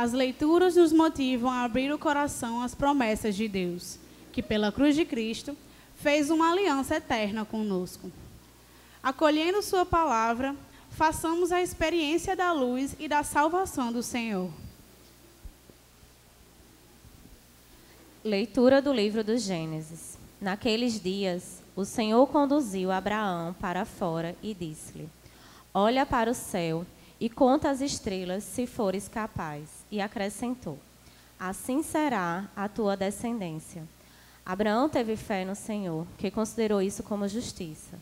As leituras nos motivam a abrir o coração às promessas de Deus, que pela cruz de Cristo fez uma aliança eterna conosco. Acolhendo sua palavra, façamos a experiência da luz e da salvação do Senhor. Leitura do livro do Gênesis. Naqueles dias, o Senhor conduziu Abraão para fora e disse-lhe: Olha para o céu e conta as estrelas, se fores capaz. E acrescentou: Assim será a tua descendência. Abraão teve fé no Senhor, que considerou isso como justiça.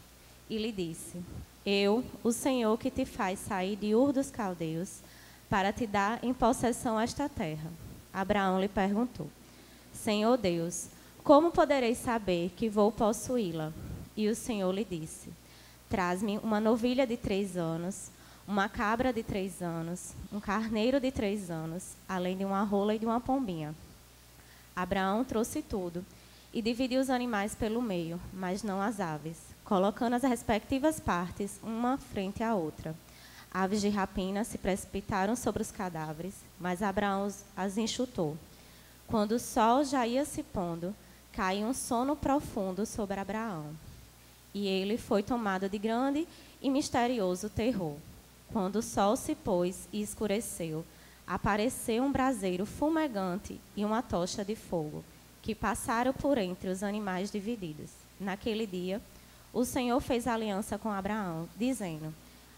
E lhe disse: Eu, o Senhor que te faz sair de Ur dos Caldeus, para te dar em possessão esta terra. Abraão lhe perguntou: Senhor Deus, como poderei saber que vou possuí-la? E o Senhor lhe disse: Traz-me uma novilha de 3 anos, uma cabra de 3 anos, um carneiro de 3 anos, além de uma rola e de uma pombinha. Abraão trouxe tudo e dividiu os animais pelo meio, mas não as aves, colocando as respectivas partes uma frente à outra. Aves de rapina se precipitaram sobre os cadáveres, mas Abraão as enxutou. Quando o sol já ia se pondo, caiu um sono profundo sobre Abraão. E ele foi tomado de grande e misterioso terror. Quando o sol se pôs e escureceu, apareceu um braseiro fumegante e uma tocha de fogo, que passaram por entre os animais divididos. Naquele dia, o Senhor fez aliança com Abraão, dizendo: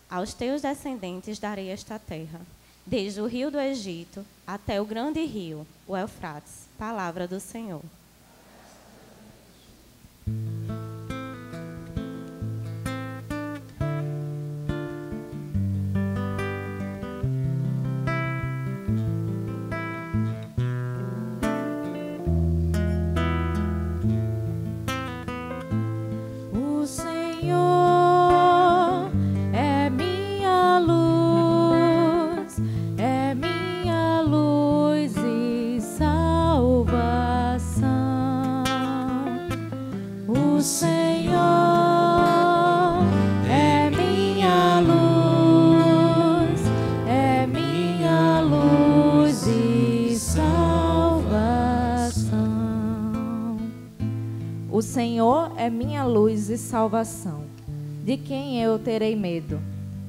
Aos teus descendentes darei esta terra, desde o rio do Egito até o grande rio, o Eufrates. Palavra do Senhor. O Senhor é minha luz e salvação. De quem eu terei medo?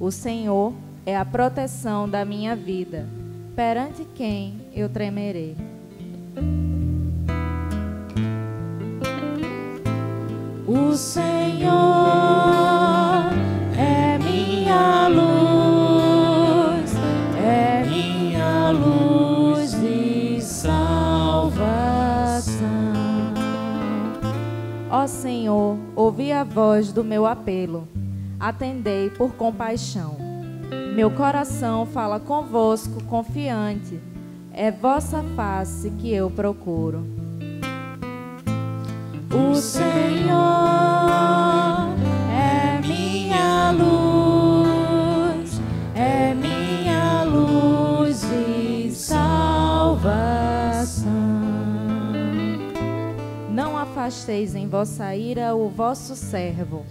O Senhor é a proteção da minha vida. Perante quem eu tremerei? O Senhor é minha luz e salvação. Ó Senhor, ouvi a voz do meu apelo, atendei por compaixão. Meu coração fala convosco confiante, é vossa face que eu procuro. O Senhor é minha luz e salvação. Não afasteis em vossa ira o vosso servo,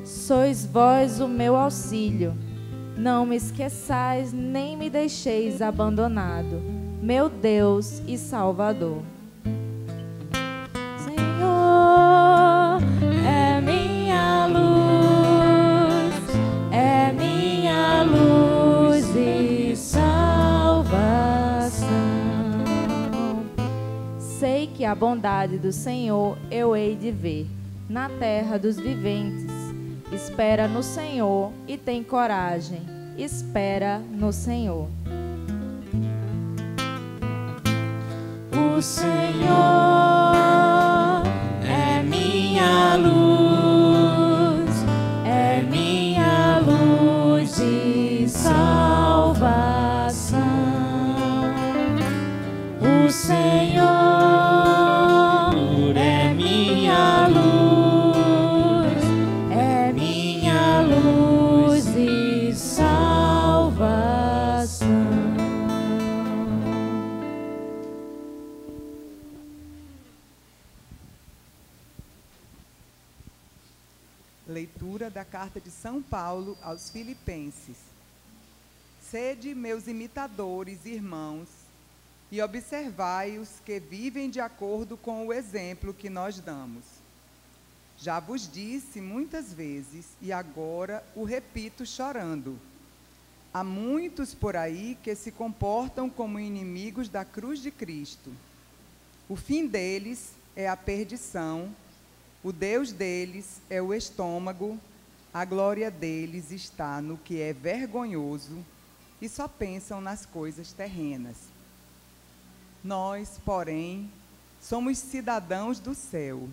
sois vós o meu auxílio. Não me esqueçais, nem me deixeis abandonado, meu Deus e Salvador. Senhor é minha luz e salvação. Sei que a bondade do Senhor eu hei de ver na terra dos viventes. Espera no Senhor e tem coragem. Espera no Senhor. O Senhor é minha luz e salvação. O Senhor é minha luz e salvação. Leitura da carta de São Paulo aos Filipenses. Sede meus imitadores, irmãos, e observai os que vivem de acordo com o exemplo que nós damos. Já vos disse muitas vezes, e agora o repito chorando. Há muitos por aí que se comportam como inimigos da cruz de Cristo. O fim deles é a perdição, o Deus deles é o estômago, a glória deles está no que é vergonhoso e só pensam nas coisas terrenas. Nós, porém, somos cidadãos do céu.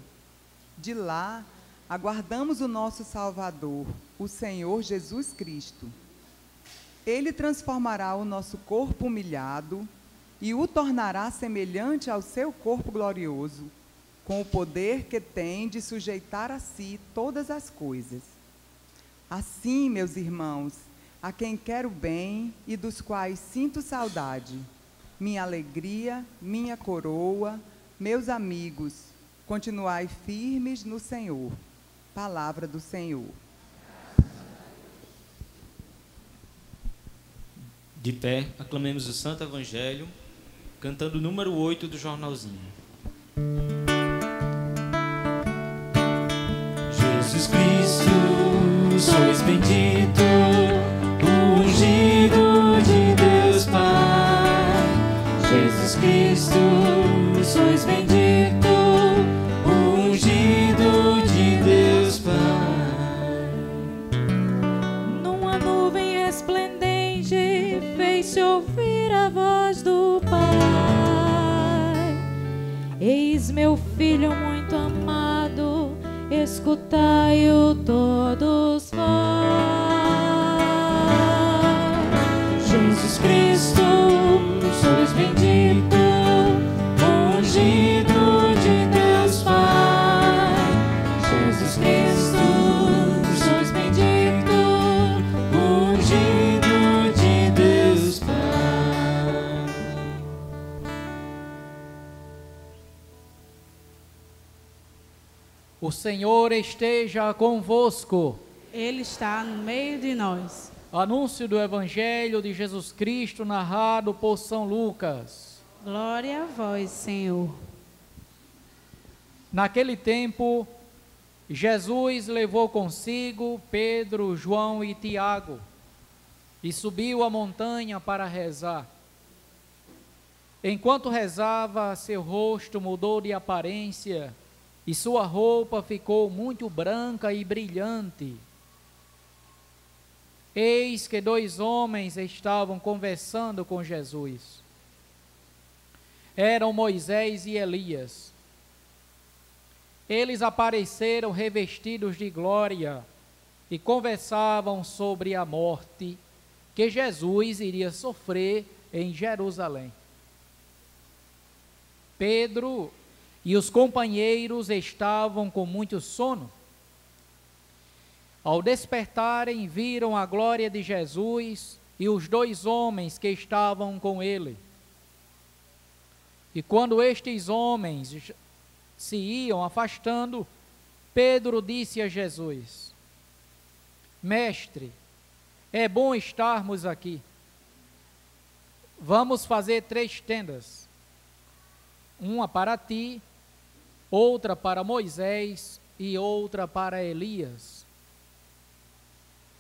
De lá, aguardamos o nosso Salvador, o Senhor Jesus Cristo. Ele transformará o nosso corpo humilhado e o tornará semelhante ao seu corpo glorioso, com o poder que tem de sujeitar a si todas as coisas. Assim, meus irmãos, a quem quero bem e dos quais sinto saudade, minha alegria, minha coroa, meus amigos, continuai firmes no Senhor. Palavra do Senhor. De pé, aclamemos o Santo Evangelho, cantando o número 8 do jornalzinho. Jesus Cristo, sois bendito, o ungido de Deus Pai. Jesus Cristo, sois bendito, o ungido de Deus Pai. Numa nuvem resplendente fez-se ouvir a voz do Pai. Eis meu filho muito amado, escutai-o todos vós. Jesus Cristo, sois bendito, ungido de Deus Pai. Jesus Cristo, sois bendito, ungido de Deus Pai. O Senhor esteja convosco. Ele está no meio de nós. Anúncio do Evangelho de Jesus Cristo narrado por São Lucas. Glória a vós, Senhor. Naquele tempo, Jesus levou consigo Pedro, João e Tiago e subiu a montanha para rezar. Enquanto rezava, seu rosto mudou de aparência e sua roupa ficou muito branca e brilhante. Eis que 2 homens estavam conversando com Jesus. Eram Moisés e Elias. Eles apareceram revestidos de glória e conversavam sobre a morte que Jesus iria sofrer em Jerusalém. Pedro e os companheiros estavam com muito sono. Ao despertarem, viram a glória de Jesus e os 2 homens que estavam com ele. E quando estes homens se iam afastando, Pedro disse a Jesus: Mestre, é bom estarmos aqui. Vamos fazer 3 tendas, uma para ti, outra para Moisés e outra para Elias.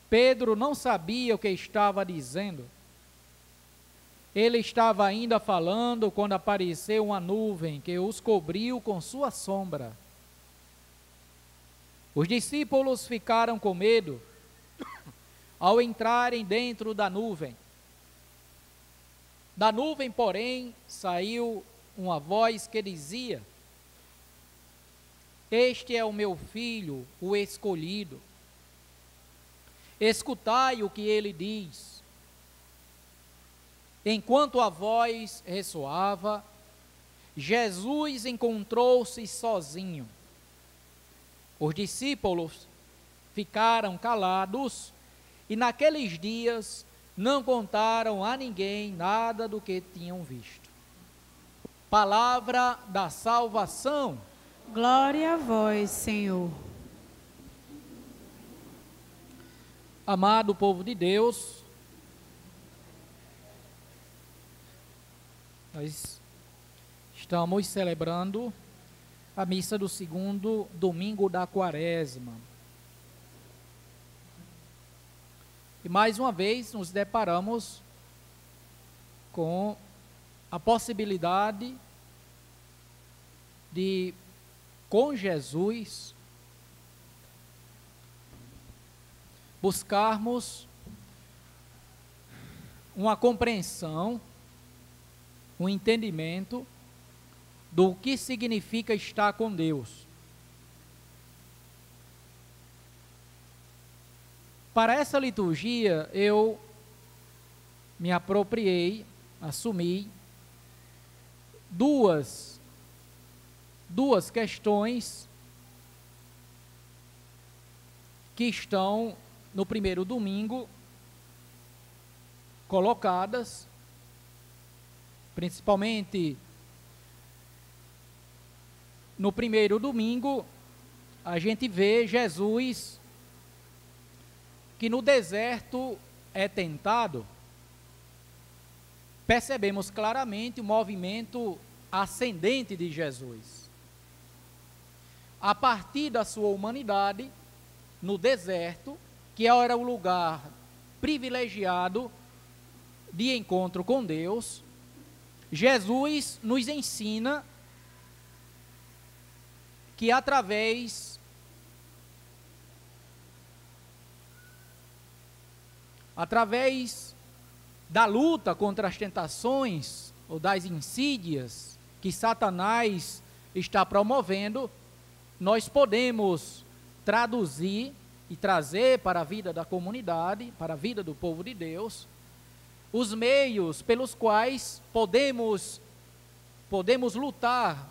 Pedro não sabia o que estava dizendo. Ele estava ainda falando quando apareceu uma nuvem que os cobriu com sua sombra. Os discípulos ficaram com medo ao entrarem dentro da nuvem. Da nuvem, porém, saiu uma voz que dizia: Este é o meu filho, o escolhido. Escutai o que ele diz. Enquanto a voz ressoava, Jesus encontrou-se sozinho. Os discípulos ficaram calados e naqueles dias não contaram a ninguém nada do que tinham visto. Palavra da salvação. Glória a vós, Senhor. Amado povo de Deus, Nós estamos celebrando a missa do segundo domingo da Quaresma. E mais uma vez nos deparamos com a possibilidade de, com Jesus, buscarmos uma compreensão, um entendimento do que significa estar com Deus. Para essa liturgia, eu me apropriei, assumi duas questões que estão no primeiro domingo colocadas, principalmente no primeiro domingo, a gente vê Jesus que no deserto é tentado. Percebemos claramente o movimento ascendente de Jesus. A partir da sua humanidade, no deserto, que era o lugar privilegiado de encontro com Deus, Jesus nos ensina que através da luta contra as tentações ou das insídias que Satanás está promovendo, nós podemos traduzir e trazer para a vida da comunidade, para a vida do povo de Deus, os meios pelos quais podemos lutar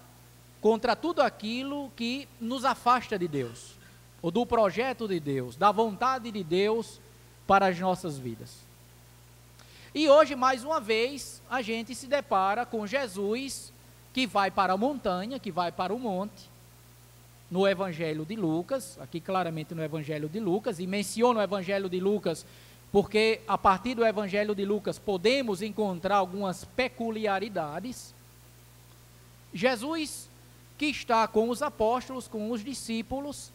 contra tudo aquilo que nos afasta de Deus, ou do projeto de Deus, da vontade de Deus para as nossas vidas. E hoje, mais uma vez, a gente se depara com Jesus, que vai para a montanha, que vai para o monte, no Evangelho de Lucas, aqui claramente no Evangelho de Lucas, e menciono o Evangelho de Lucas, porque a partir do Evangelho de Lucas podemos encontrar algumas peculiaridades. Jesus, que está com os apóstolos, com os discípulos,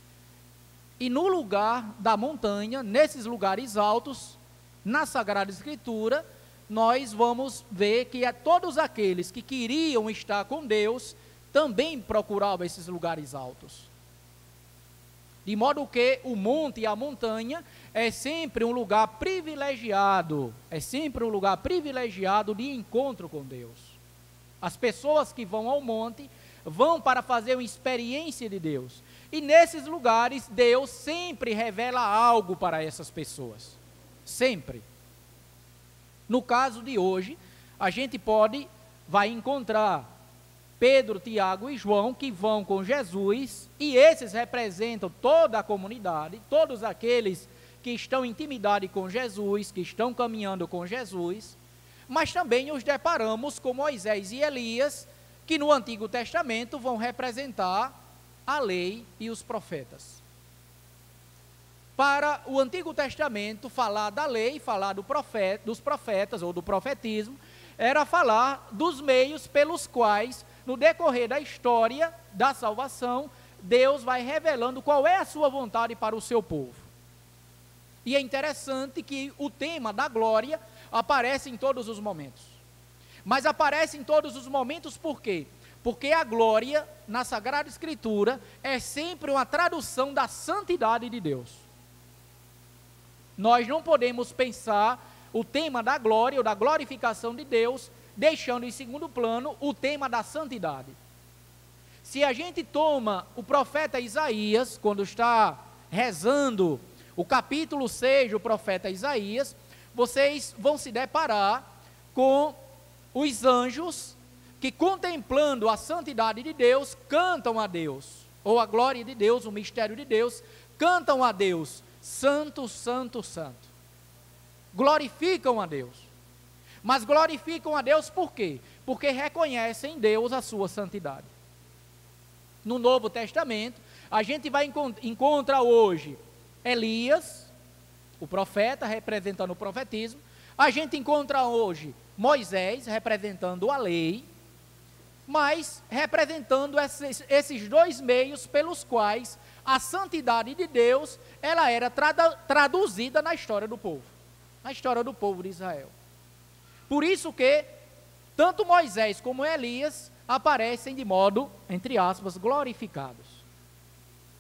e no lugar da montanha, nesses lugares altos, na Sagrada Escritura, nós vamos ver que todos aqueles que queriam estar com Deus, também procuravam esses lugares altos. De modo que o monte e a montanha é sempre um lugar privilegiado, de encontro com Deus. As pessoas que vão ao monte vão para fazer uma experiência de Deus. E nesses lugares, Deus sempre revela algo para essas pessoas. Sempre. No caso de hoje, a gente vai encontrar Pedro, Tiago e João, que vão com Jesus, e esses representam toda a comunidade, todos aqueles que estão em intimidade com Jesus, que estão caminhando com Jesus, mas também os deparamos com Moisés e Elias, que no Antigo Testamento vão representar a lei e os profetas. Para o Antigo Testamento, falar da lei, falar dos profetas ou do profetismo, era falar dos meios pelos quais, no decorrer da história da salvação, Deus vai revelando qual é a sua vontade para o seu povo. E é interessante que o tema da glória aparece em todos os momentos. Mas aparece em todos os momentos por quê? Porque a glória, na Sagrada Escritura, é sempre uma tradução da santidade de Deus. Nós não podemos pensar o tema da glória ou da glorificação de Deus, deixando em segundo plano o tema da santidade. Se a gente toma o profeta Isaías, quando está rezando o capítulo 6 do profeta Isaías, vocês vão se deparar com os anjos que, contemplando a santidade de Deus, cantam a Deus, ou a glória de Deus, o mistério de Deus, cantam a Deus, santo, santo, santo. Glorificam a Deus. Mas glorificam a Deus por quê? Porque reconhecem em Deus a sua santidade. No Novo Testamento, a gente vai encontrar hoje Elias, o profeta, representando o profetismo. A gente encontra hoje Moisés representando a lei, mas representando esses dois meios pelos quais a santidade de Deus, ela era traduzida na história do povo de Israel. Por isso que tanto Moisés como Elias aparecem de modo, entre aspas, glorificados.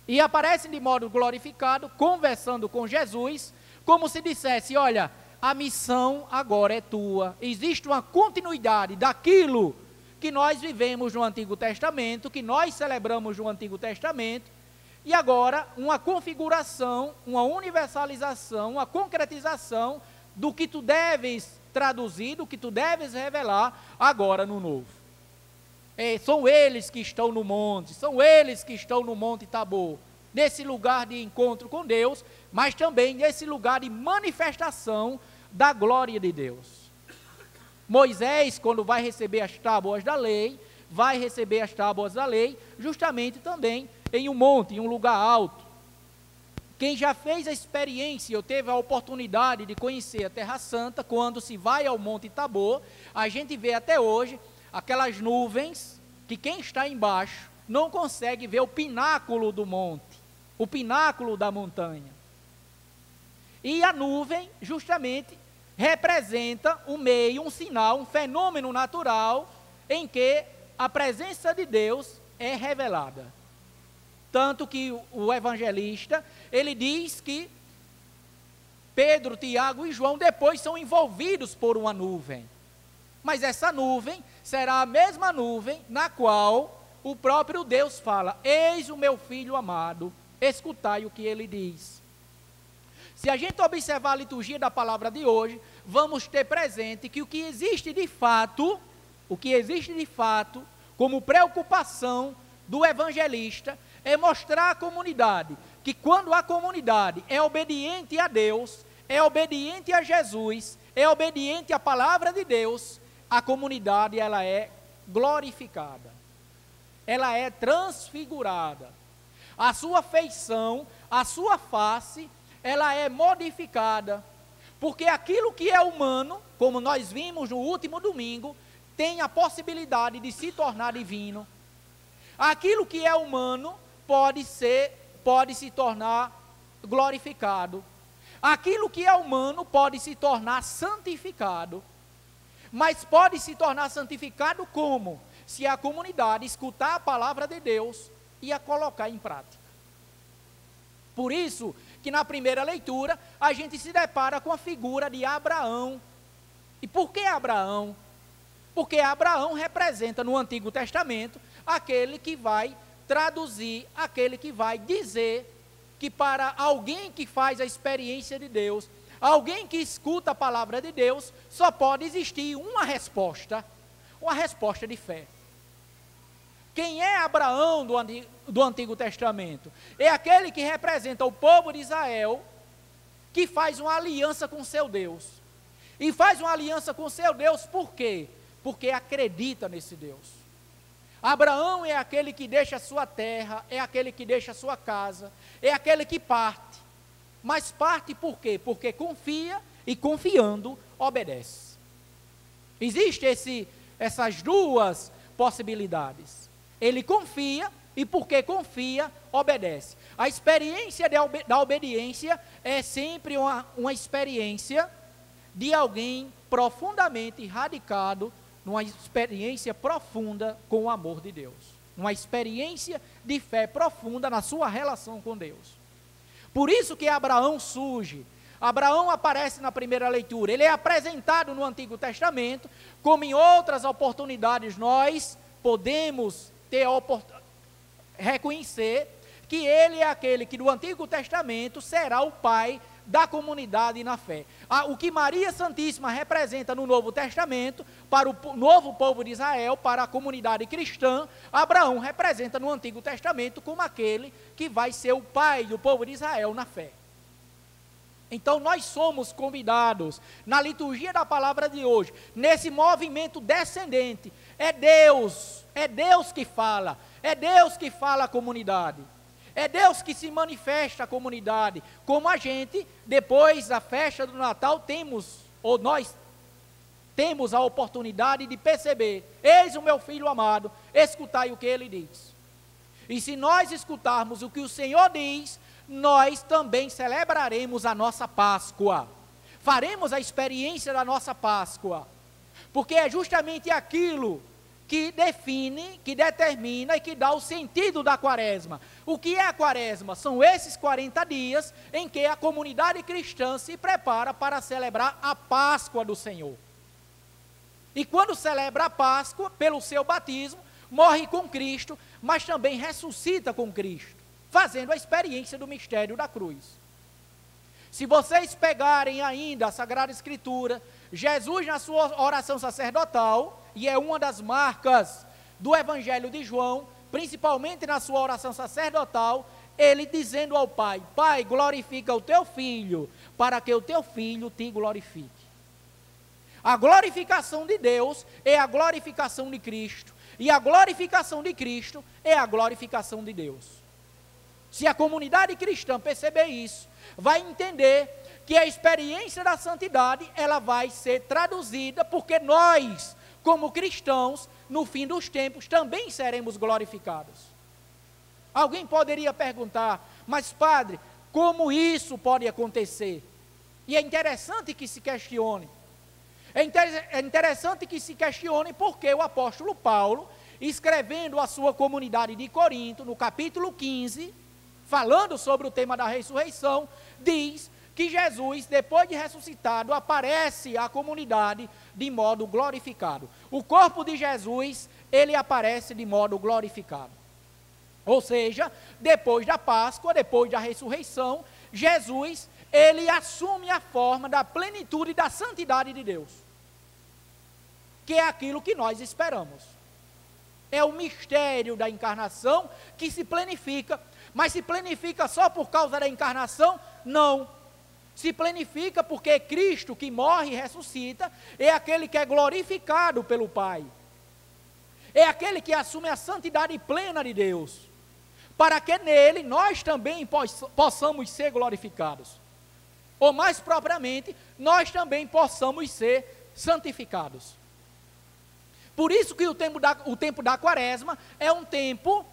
E aparecem de modo glorificado, conversando com Jesus, como se dissesse, olha, a missão agora é tua. Existe uma continuidade daquilo que nós vivemos no Antigo Testamento, que nós celebramos no Antigo Testamento, e agora uma configuração, uma universalização, uma concretização do que tu deves traduzir, do que tu deves revelar agora no Novo. São eles que estão no monte, são eles que estão no Monte Tabor, nesse lugar de encontro com Deus, mas também nesse lugar de manifestação da glória de Deus. Moisés, quando vai receber as tábuas da lei, vai receber as tábuas da lei, justamente também em um monte, em um lugar alto. Quem já fez a experiência, ou teve a oportunidade de conhecer a Terra Santa, quando se vai ao Monte Tabor, a gente vê até hoje aquelas nuvens, que quem está embaixo não consegue ver o pináculo do monte, o pináculo da montanha. E a nuvem, justamente, representa um meio, um sinal, um fenômeno natural em que a presença de Deus é revelada. Tanto que o evangelista, ele diz que Pedro, Tiago e João depois são envolvidos por uma nuvem. Mas essa nuvem será a mesma nuvem na qual o próprio Deus fala, eis o meu filho amado, escutai o que ele diz. Se a gente observar a liturgia da palavra de hoje, vamos ter presente que o que existe de fato, como preocupação do evangelista, é mostrar à comunidade que quando a comunidade é obediente a Deus, é obediente a Jesus, é obediente à palavra de Deus, a comunidade ela é glorificada, ela é transfigurada, a sua feição, a sua face, ela é modificada, porque aquilo que é humano, como nós vimos no último domingo, tem a possibilidade de se tornar divino. Aquilo que é humano pode se tornar glorificado. Aquilo que é humano pode se tornar santificado. Mas pode se tornar santificado como? Se a comunidade escutar a palavra de Deus e a colocar em prática. Por isso que na primeira leitura a gente se depara com a figura de Abraão. E por que Abraão? Porque Abraão representa no Antigo Testamento aquele que vai traduzir, aquele que vai dizer que para alguém que faz a experiência de Deus, alguém que escuta a palavra de Deus, só pode existir uma resposta de fé. Quem é Abraão do Antigo Testamento? É aquele que representa o povo de Israel, que faz uma aliança com seu Deus. E faz uma aliança com seu Deus por quê? Porque acredita nesse Deus. Abraão é aquele que deixa a sua terra, é aquele que deixa a sua casa, é aquele que parte. Mas parte por quê? Porque confia e confiando obedece. Existem essas duas possibilidades. Ele confia e porque confia, obedece. A experiência da obediência é sempre uma experiência de alguém profundamente radicado numa experiência profunda com o amor de Deus. Uma experiência de fé profunda na sua relação com Deus. Por isso que Abraão surge. Abraão aparece na primeira leitura. Ele é apresentado no Antigo Testamento, como em outras oportunidades nós podemos reconhecer que ele é aquele que no Antigo Testamento será o pai da comunidade na fé. O que Maria Santíssima representa no Novo Testamento, para o novo povo de Israel, para a comunidade cristã, Abraão representa no Antigo Testamento como aquele que vai ser o pai do povo de Israel na fé. Então nós somos convidados, na liturgia da palavra de hoje, nesse movimento descendente, é Deus que fala à comunidade. É Deus que se manifesta à comunidade, como a gente, depois da festa do Natal, nós temos a oportunidade de perceber: eis o meu filho amado, escutai o que ele diz. E se nós escutarmos o que o Senhor diz, nós também celebraremos a nossa Páscoa. Faremos a experiência da nossa Páscoa. Porque é justamente aquilo que define, que determina e que dá o sentido da quaresma. O que é a quaresma? São esses 40 dias em que a comunidade cristã se prepara para celebrar a Páscoa do Senhor. E quando celebra a Páscoa, pelo seu batismo, morre com Cristo, mas também ressuscita com Cristo, fazendo a experiência do mistério da cruz. Se vocês pegarem ainda a Sagrada Escritura, Jesus na sua oração sacerdotal, e é uma das marcas do Evangelho de João, principalmente na sua oração sacerdotal, ele dizendo ao Pai: Pai, glorifica o teu Filho, para que o teu Filho te glorifique. A glorificação de Deus é a glorificação de Cristo, e a glorificação de Cristo é a glorificação de Deus. Se a comunidade cristã perceber isso, vai entender que a experiência da santidade, ela vai ser traduzida, porque nós, como cristãos, no fim dos tempos, também seremos glorificados. Alguém poderia perguntar: mas padre, como isso pode acontecer? E é interessante que se questione. É interessante que se questione porque o apóstolo Paulo, escrevendo à sua comunidade de Corinto, no capítulo 15, falando sobre o tema da ressurreição, diz que Jesus, depois de ressuscitado, aparece à comunidade de modo glorificado. O corpo de Jesus, ele aparece de modo glorificado. Ou seja, depois da Páscoa, depois da ressurreição, Jesus, ele assume a forma da plenitude da santidade de Deus, que é aquilo que nós esperamos. É o mistério da encarnação que se planifica, mas se planifica só por causa da encarnação? Não. Se planifica porque Cristo, que morre e ressuscita, é aquele que é glorificado pelo Pai. É aquele que assume a santidade plena de Deus, para que nele nós também possamos ser glorificados. Ou mais propriamente, nós também possamos ser santificados. Por isso que o tempo da quaresma é um tempo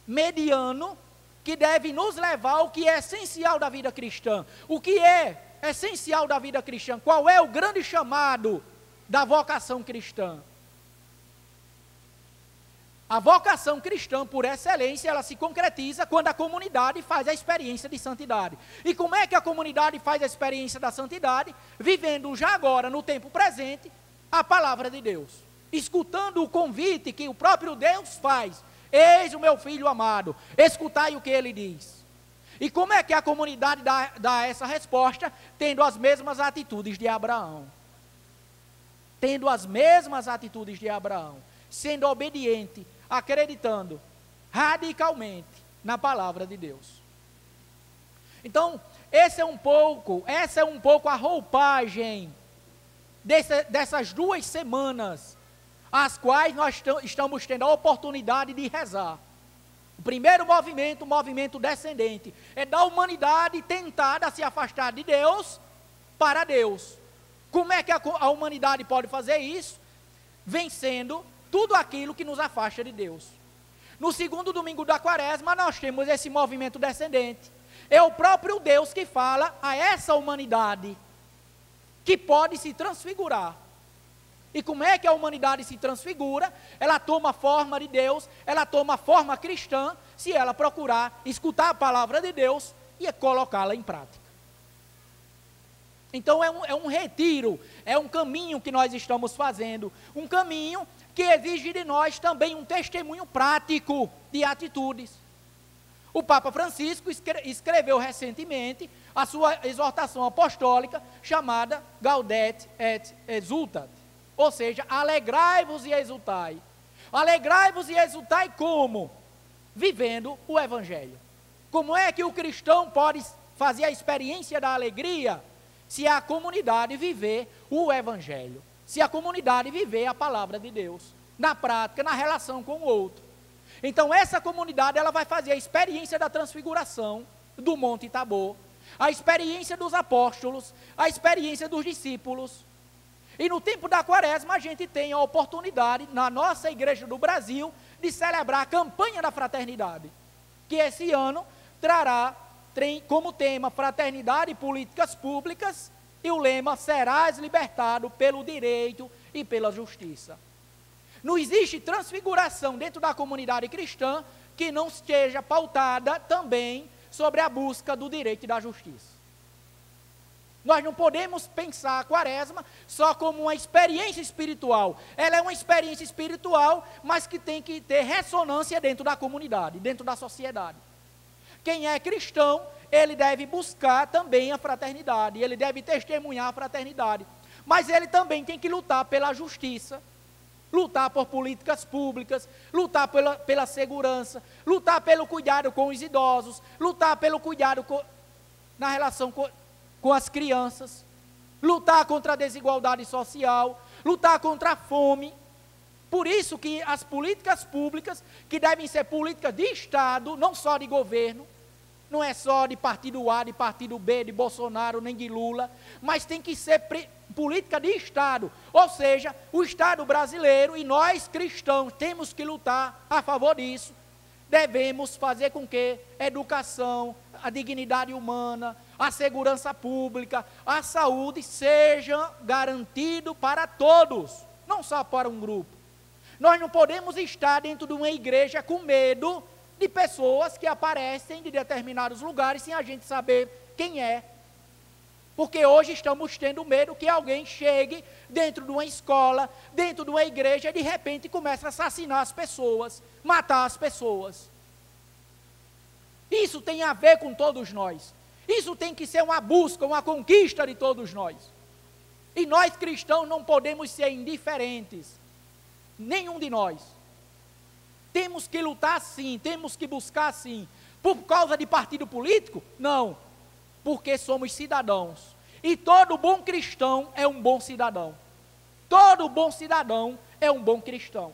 mediano que deve nos levar ao que é essencial da vida cristã. O que é essencial da vida cristã? Qual é o grande chamado da vocação cristã? A vocação cristã, por excelência, ela se concretiza quando a comunidade faz a experiência de santidade. E como é que a comunidade faz a experiência da santidade? Vivendo já agora, no tempo presente, a palavra de Deus. Escutando o convite que o próprio Deus faz: eis o meu filho amado, escutai o que ele diz. E como é que a comunidade dá essa resposta? Tendo as mesmas atitudes de Abraão. Tendo as mesmas atitudes de Abraão. Sendo obediente, acreditando radicalmente na palavra de Deus. Então, essa é um pouco a roupagem dessas 2 semanas, as quais nós estamos tendo a oportunidade de rezar. O primeiro movimento, o movimento descendente, é da humanidade tentada a se afastar de Deus para Deus. Como é que a humanidade pode fazer isso? Vencendo tudo aquilo que nos afasta de Deus. No segundo domingo da quaresma, nós temos esse movimento descendente. É o próprio Deus que fala a essa humanidade que pode se transfigurar. E como é que a humanidade se transfigura? Ela toma forma de Deus, ela toma forma cristã, se ela procurar escutar a palavra de Deus e colocá-la em prática. Então é um retiro, é um caminho que nós estamos fazendo, um caminho que exige de nós também um testemunho prático de atitudes. O Papa Francisco escreveu recentemente a sua exortação apostólica chamada Gaudete et Exultate. Ou seja, alegrai-vos e exultai. Alegrai-vos e exultai como? Vivendo o Evangelho. Como é que o cristão pode fazer a experiência da alegria? Se a comunidade viver o Evangelho. Se a comunidade viver a palavra de Deus. Na prática, na relação com o outro. Então essa comunidade, ela vai fazer a experiência da transfiguração do Monte Tabor. A experiência dos apóstolos. A experiência dos discípulos. E no tempo da quaresma a gente tem a oportunidade, na nossa igreja do Brasil, de celebrar a campanha da fraternidade, que esse ano tem como tema fraternidade e políticas públicas, e o lema: serás libertado pelo direito e pela justiça. Não existe transfiguração dentro da comunidade cristã que não esteja pautada também sobre a busca do direito e da justiça. Nós não podemos pensar a quaresma só como uma experiência espiritual. Ela é uma experiência espiritual, mas que tem que ter ressonância dentro da comunidade, dentro da sociedade. Quem é cristão, ele deve buscar também a fraternidade, ele deve testemunhar a fraternidade. Mas ele também tem que lutar pela justiça, lutar por políticas públicas, lutar pela segurança, lutar pelo cuidado com os idosos, lutar pelo cuidado na relação com as crianças, lutar contra a desigualdade social, lutar contra a fome. Por isso que as políticas públicas, que devem ser políticas de Estado, não só de governo, não é só de partido A, de partido B, de Bolsonaro, nem de Lula, mas tem que ser política de Estado, ou seja, o Estado brasileiro, e nós cristãos temos que lutar a favor disso. Devemos fazer com que a educação, a dignidade humana, a segurança pública, a saúde seja garantido para todos, não só para um grupo. Nós não podemos estar dentro de uma igreja com medo de pessoas que aparecem de determinados lugares sem a gente saber quem é. Porque hoje estamos tendo medo que alguém chegue dentro de uma escola, dentro de uma igreja, e de repente comece a assassinar as pessoas, matar as pessoas. Isso tem a ver com todos nós. Isso tem que ser uma busca, uma conquista de todos nós. E nós cristãos não podemos ser indiferentes. Nenhum de nós. Temos que lutar sim, temos que buscar sim. Por causa de partido político? Não. Porque somos cidadãos. E todo bom cristão é um bom cidadão. Todo bom cidadão é um bom cristão.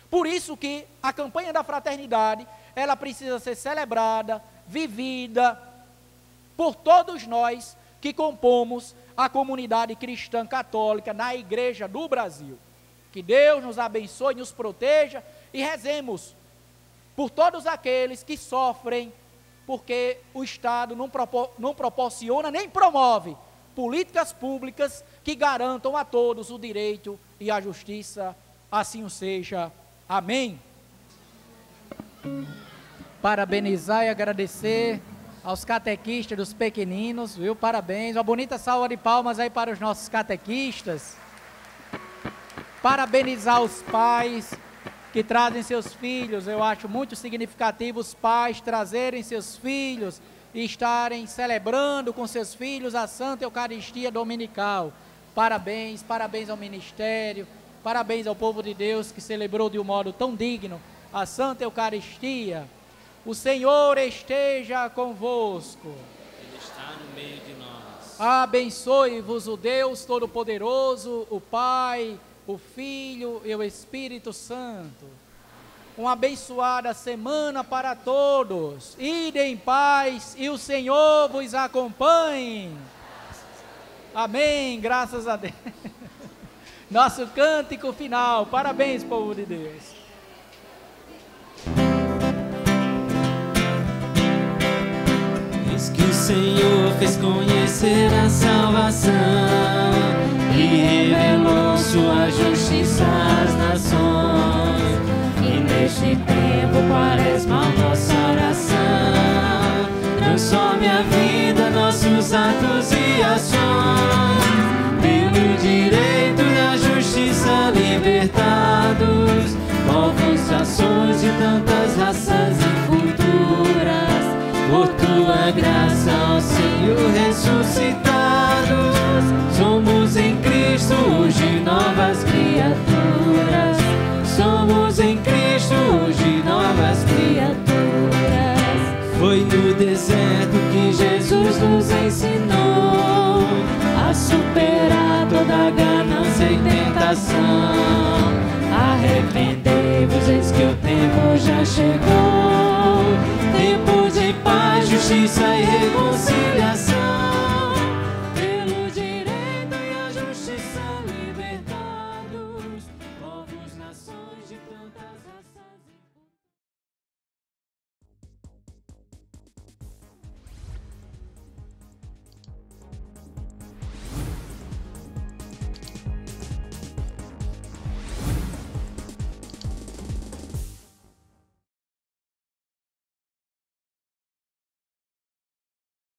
Por isso que a campanha da fraternidade, ela precisa ser celebrada, vivida por todos nós que compomos a comunidade cristã católica na Igreja do Brasil. Que Deus nos abençoe, nos proteja e rezemos por todos aqueles que sofrem porque o Estado não proporciona nem promove políticas públicas que garantam a todos o direito e a justiça. Assim o seja. Amém. Parabenizar e agradecer aos catequistas dos pequeninos, viu? Parabéns. Uma bonita salva de palmas aí para os nossos catequistas. Parabenizar os pais que trazem seus filhos. Eu acho muito significativo os pais trazerem seus filhos e estarem celebrando com seus filhos a Santa Eucaristia Dominical. Parabéns, parabéns ao ministério, parabéns ao povo de Deus que celebrou de um modo tão digno a Santa Eucaristia. O Senhor esteja convosco. Ele está no meio de nós. Abençoe-vos o Deus Todo-Poderoso, o Pai, o Filho e o Espírito Santo. Uma abençoada semana para todos. Ide em paz e o Senhor vos acompanhe. Amém, graças a Deus. Nosso cântico final. Parabéns, povo de Deus. Eis que o Senhor fez conhecer a salvação e revelou sua justiça às nações. E neste tempo quaresma nossa oração transforme a vida, nossos atos e ações. Pelo direito da justiça libertados, povos, ações e tanta